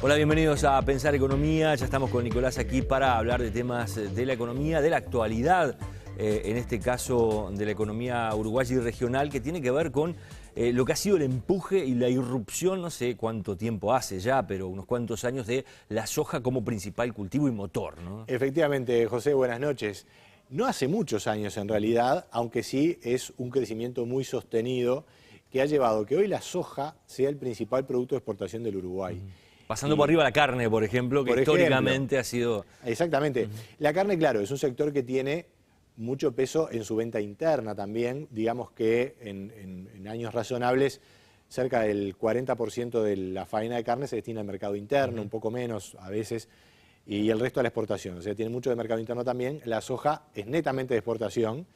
Hola, bienvenidos a Pensar Economía. Ya estamos con Nicolás aquí para hablar de temas de la economía, de la actualidad, en este caso de la economía uruguaya y regional, que tiene que ver con lo que ha sido el empuje y la irrupción, no sé cuánto tiempo hace ya, pero unos cuantos años, de la soja como principal cultivo y motor, ¿no? Efectivamente, José, buenas noches. No hace muchos años en realidad, aunque sí es un crecimiento muy sostenido que ha llevado que hoy la soja sea el principal producto de exportación del Uruguay. Pasando por arriba la carne, por ejemplo, que históricamente ha sido... Exactamente. La carne, claro, es un sector que tiene mucho peso en su venta interna también. Digamos que en años razonables, cerca del 40% de la faena de carne se destina al mercado interno, un poco menos a veces, y el resto a la exportación. O sea, tiene mucho de mercado interno también. La soja es netamente de exportación,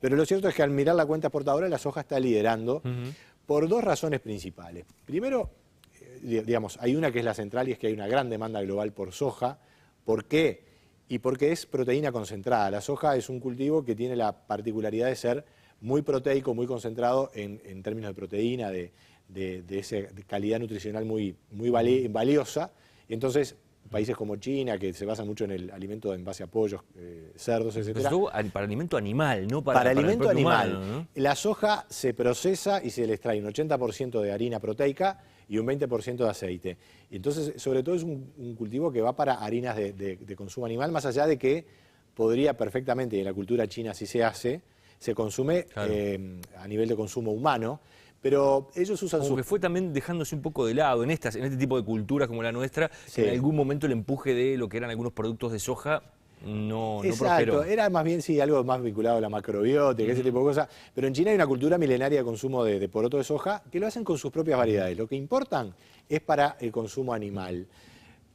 pero lo cierto es que al mirar la cuenta exportadora, la soja está liderando por dos razones principales. Primero, digamos, hay una que es la central y es que hay una gran demanda global por soja. ¿Por qué? Y porque es proteína concentrada. La soja es un cultivo que tiene la particularidad de ser muy proteico, muy concentrado en términos de proteína, de calidad nutricional muy valiosa. Y entonces, países como China, que se basan mucho en el alimento en base a pollos, cerdos, etc. Para alimento animal, no para alimento animal. Humano, ¿no? La soja se procesa y se le extrae un 80% de harina proteica y un 20% de aceite. Entonces, sobre todo es un cultivo que va para harinas de consumo animal, más allá de que podría perfectamente, y en la cultura china sí se hace, se consume Claro. A nivel de consumo humano, pero ellos usan Como que fue también dejándose un poco de lado en este tipo de culturas como la nuestra, Sí. que en algún momento el empuje de lo que eran algunos productos de soja no Exacto, prosperó. era más bien sí algo más vinculado a la macrobiótica, ese tipo de cosas, pero en China hay una cultura milenaria de consumo de poroto de soja que lo hacen con sus propias variedades. Lo que importan es para el consumo animal.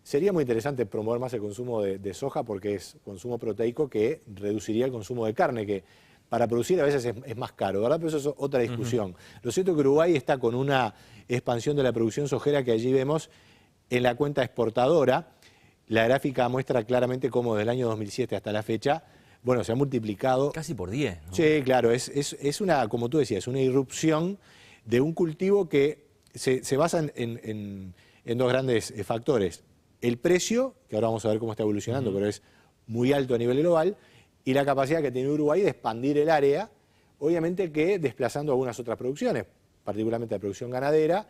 Sería muy interesante promover más el consumo de soja porque es consumo proteico que reduciría el consumo de carne, que para producir a veces es más caro, ¿verdad? Pero eso es otra discusión. Lo cierto es que Uruguay está con una expansión de la producción sojera que allí vemos en la cuenta exportadora. La gráfica muestra claramente cómo desde el año 2007 hasta la fecha, bueno, se ha multiplicado. Casi por 10, ¿no? Sí, claro, es una, como tú decías, una irrupción de un cultivo que se basa en dos grandes factores. El precio, que ahora vamos a ver cómo está evolucionando, pero es muy alto a nivel global, y la capacidad que tiene Uruguay de expandir el área, obviamente que desplazando algunas otras producciones, particularmente la producción ganadera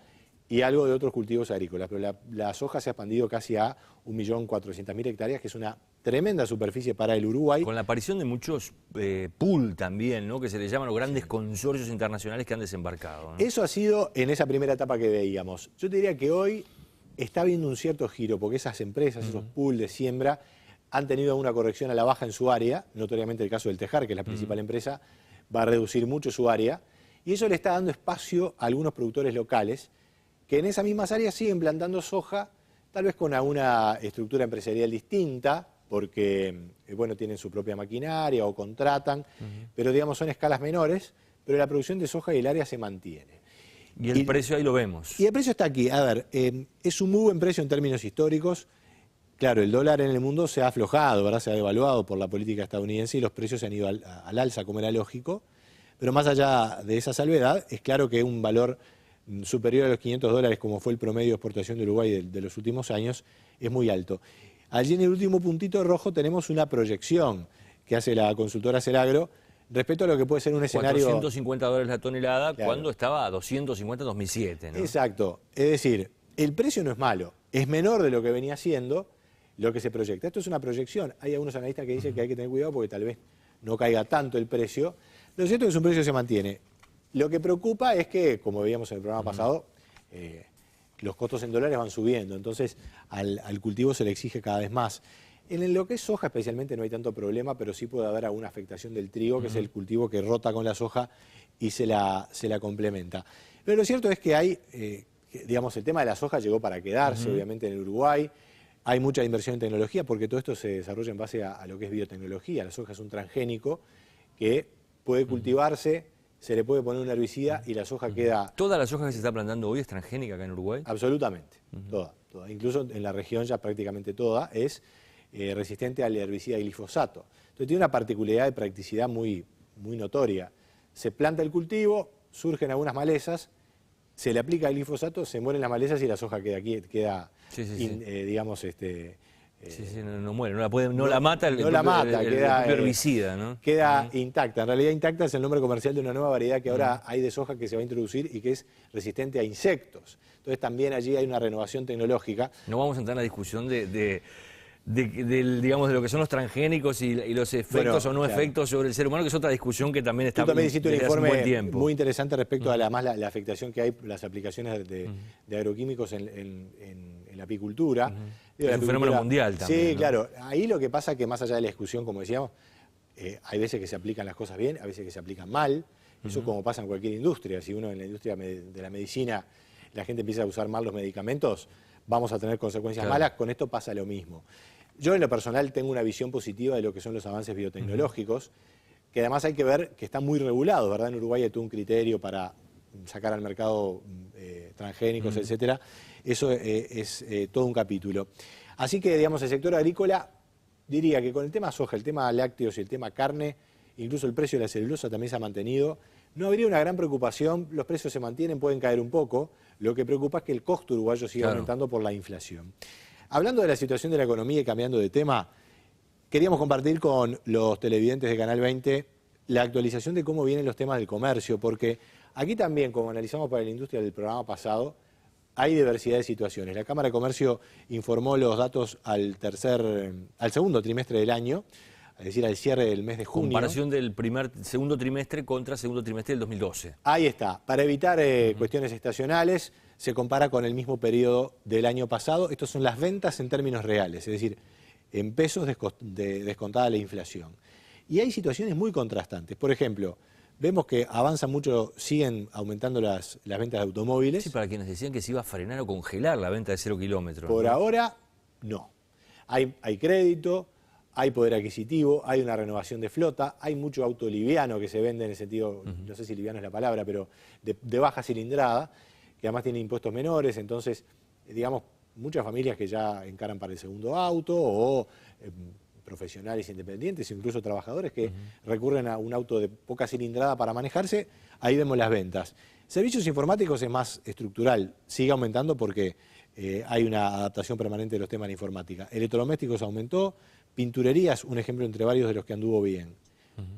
y algo de otros cultivos agrícolas. Pero la soja se ha expandido casi a 1.400.000 hectáreas, que es una tremenda superficie para el Uruguay. Con la aparición de muchos pool también, ¿no? Que se le llaman los grandes consorcios internacionales que han desembarcado, ¿no? Eso ha sido en esa primera etapa que veíamos. Yo te diría que hoy está habiendo un cierto giro, porque esas empresas, esos pools de siembra, han tenido una corrección a la baja en su área. Notoriamente el caso del Tejar, que es la principal empresa, va a reducir mucho su área, y eso le está dando espacio a algunos productores locales que en esas mismas áreas siguen plantando soja, tal vez con una estructura empresarial distinta, porque bueno, tienen su propia maquinaria o contratan, pero digamos son escalas menores, pero la producción de soja y el área se mantiene. Y el precio ahí lo vemos. Y el precio está aquí. A ver, es un muy buen precio en términos históricos. Claro, el dólar en el mundo se ha aflojado, ¿verdad? Se ha devaluado por la política estadounidense y los precios se han ido al alza, como era lógico. Pero más allá de esa salvedad, es claro que un valor superior a los $500, como fue el promedio de exportación de Uruguay de los últimos años, es muy alto. Allí en el último puntito rojo tenemos una proyección que hace la consultora Celagro respecto a lo que puede ser un escenario... $450 la tonelada, Claro. cuando estaba a 250 en 2007, ¿no? Exacto. Es decir, el precio no es malo, es menor de lo que venía siendo lo que se proyecta. Esto es una proyección. Hay algunos analistas que dicen que hay que tener cuidado porque tal vez no caiga tanto el precio. Lo cierto es que es un precio que se mantiene. Lo que preocupa es que, como veíamos en el programa pasado, los costos en dólares van subiendo, entonces al cultivo se le exige cada vez más. En lo que es soja especialmente no hay tanto problema, pero sí puede haber alguna afectación del trigo, que es el cultivo que rota con la soja y se la complementa. Pero lo cierto es que hay, digamos, el tema de la soja llegó para quedarse, obviamente, en el Uruguay. Hay mucha inversión en tecnología porque todo esto se desarrolla en base a lo que es biotecnología. La soja es un transgénico que puede cultivarse, se le puede poner un herbicida y la soja queda... ¿Toda la soja que se está plantando hoy es transgénica acá en Uruguay? Absolutamente, toda. Incluso en la región ya prácticamente toda es resistente al herbicida glifosato. Entonces tiene una particularidad de practicidad muy notoria. Se planta el cultivo, surgen algunas malezas se le aplica el glifosato, se mueren las malezas y la soja queda digamos, no muere, no la mata el propio herbicida, ¿no? Queda intacta. En realidad intacta es el nombre comercial de una nueva variedad que ahora hay de soja que se va a introducir y que es resistente a insectos. Entonces también allí hay una renovación tecnológica. No vamos a entrar en la discusión de lo que son los transgénicos y los efectos efectos sobre el ser humano, que es otra discusión que también está también hiciste un informe muy interesante respecto a la afectación que hay, las aplicaciones de agroquímicos en la apicultura. Es un fenómeno mundial también. Sí, ¿no? claro. Ahí lo que pasa es que más allá de la discusión, como decíamos, hay veces que se aplican las cosas bien, hay veces que se aplican mal. Eso como pasa en cualquier industria. Si uno en la industria de la medicina, la gente empieza a usar mal los medicamentos, vamos a tener consecuencias malas. Con esto pasa lo mismo. Yo en lo personal tengo una visión positiva de lo que son los avances biotecnológicos, que además hay que ver que están muy regulados, ¿verdad? En Uruguay hay todo un criterio para sacar al mercado transgénicos, etcétera. Eso es todo un capítulo. Así que, digamos, el sector agrícola, diría que con el tema soja, el tema lácteos y el tema carne, incluso el precio de la celulosa también se ha mantenido. No habría una gran preocupación, los precios se mantienen, pueden caer un poco. Lo que preocupa es que el costo uruguayo siga aumentando por la inflación. Hablando de la situación de la economía y cambiando de tema, queríamos compartir con los televidentes de Canal 20 la actualización de cómo vienen los temas del comercio, porque aquí también, como analizamos para la industria del programa pasado, hay diversidad de situaciones. La Cámara de Comercio informó los datos al segundo trimestre del año, es decir, al cierre del mes de junio. Comparación del segundo trimestre contra segundo trimestre del 2012. Ahí está. Para evitar cuestiones estacionales, se compara con el mismo periodo del año pasado. Estos son las ventas en términos reales, es decir, en pesos descontada la inflación. Y hay situaciones muy contrastantes. Por ejemplo, vemos que avanzan mucho, siguen aumentando las ventas de automóviles. Sí, para quienes decían que se iba a frenar o congelar la venta de 0 kilómetros. Por ahora, no. Hay crédito, hay poder adquisitivo, hay una renovación de flota, hay mucho auto liviano que se vende en el sentido, no sé si liviano es la palabra, pero de baja cilindrada, que además tiene impuestos menores. Entonces, digamos, muchas familias que ya encaran para el segundo auto o profesionales independientes, incluso trabajadores que recurren a un auto de poca cilindrada para manejarse, ahí vemos las ventas. Servicios informáticos es más estructural, sigue aumentando porque hay una adaptación permanente de los temas de informática. Electrodomésticos aumentó, pinturerías, un ejemplo entre varios de los que anduvo bien.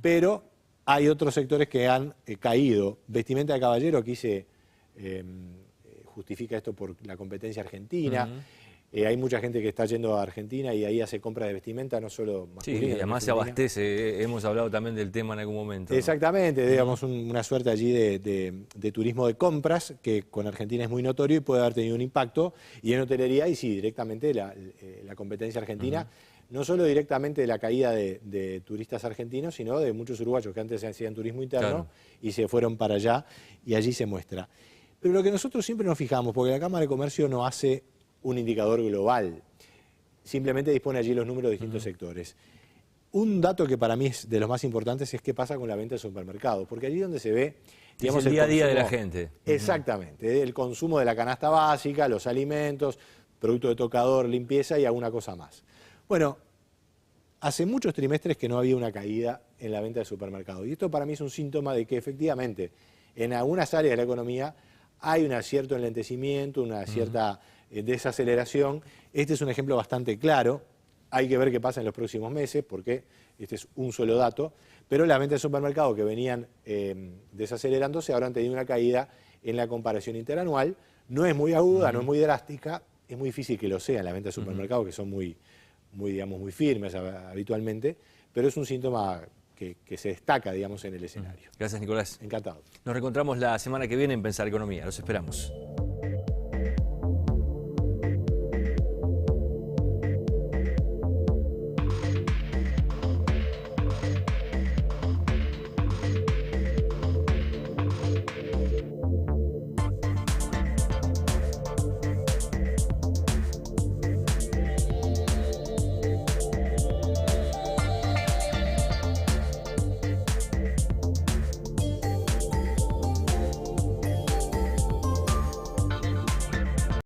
Pero hay otros sectores que han caído. Vestimenta de caballero, aquí se justifica esto por la competencia argentina. Hay mucha gente que está yendo a Argentina y ahí hace compras de vestimenta, no solo masculina. Sí, y además se abastece, hemos hablado también del tema en algún momento. Exactamente, digamos una suerte allí de turismo de compras, que con Argentina es muy notorio y puede haber tenido un impacto. Y en hotelería, y sí, directamente la competencia argentina, no solo directamente de la caída de turistas argentinos, sino de muchos uruguayos que antes hacían turismo interno y se fueron para allá, y allí se muestra. Pero lo que nosotros siempre nos fijamos, porque la Cámara de Comercio no hace un indicador global, simplemente dispone allí los números de distintos sectores. Un dato que para mí es de los más importantes es qué pasa con la venta de supermercados, porque allí donde se ve, digamos, el día a día de la gente. Exactamente, el consumo de la canasta básica, los alimentos, producto de tocador, limpieza y alguna cosa más. Bueno, hace muchos trimestres que no había una caída en la venta de supermercados, y esto para mí es un síntoma de que efectivamente en algunas áreas de la economía hay un cierto enlentecimiento, una cierta desaceleración. Este es un ejemplo bastante claro. Hay que ver qué pasa en los próximos meses, porque este es un solo dato. Pero las ventas de supermercados que venían desacelerándose ahora han tenido una caída en la comparación interanual. No es muy aguda, no es muy drástica. Es muy difícil que lo sean las ventas de supermercados, que son muy firmes habitualmente. Pero es un síntoma que se destaca, digamos, en el escenario. Gracias, Nicolás. Encantado. Nos reencontramos la semana que viene en Pensar Economía. Los esperamos.